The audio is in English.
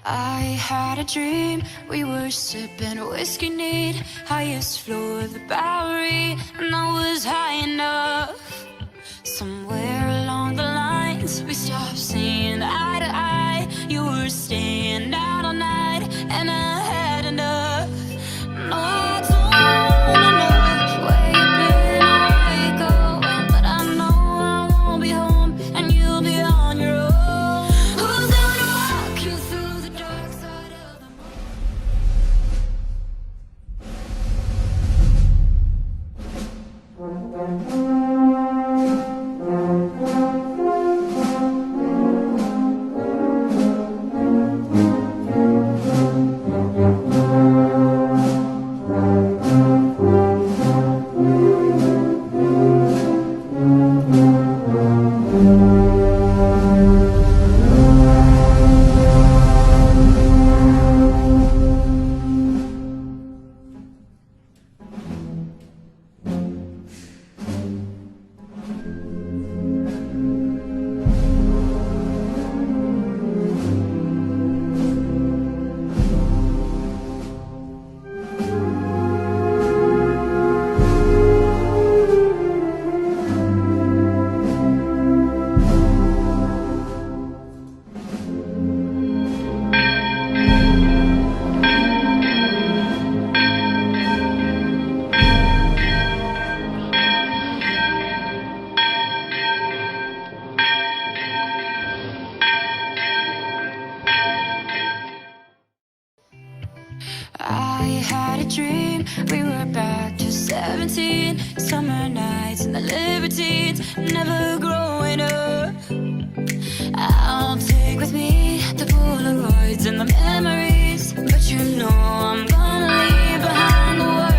I had a dream, we were sipping whiskey neat, highest floor of the Bowery, and I was high enough. Somewhere along the lines, we stopped seeing eye to eye. You were staying out all night, and I had enough. No, I don't wanna know where you've been or where you're going, but I know I won't be home, and you'll be on your own. Who's gonna walk you through the dark side of the I had a dream, we were back to 17. Summer nights and the libertines, never growing up. I'll take with me the Polaroids and the memories, but you know I'm gonna leave behind the words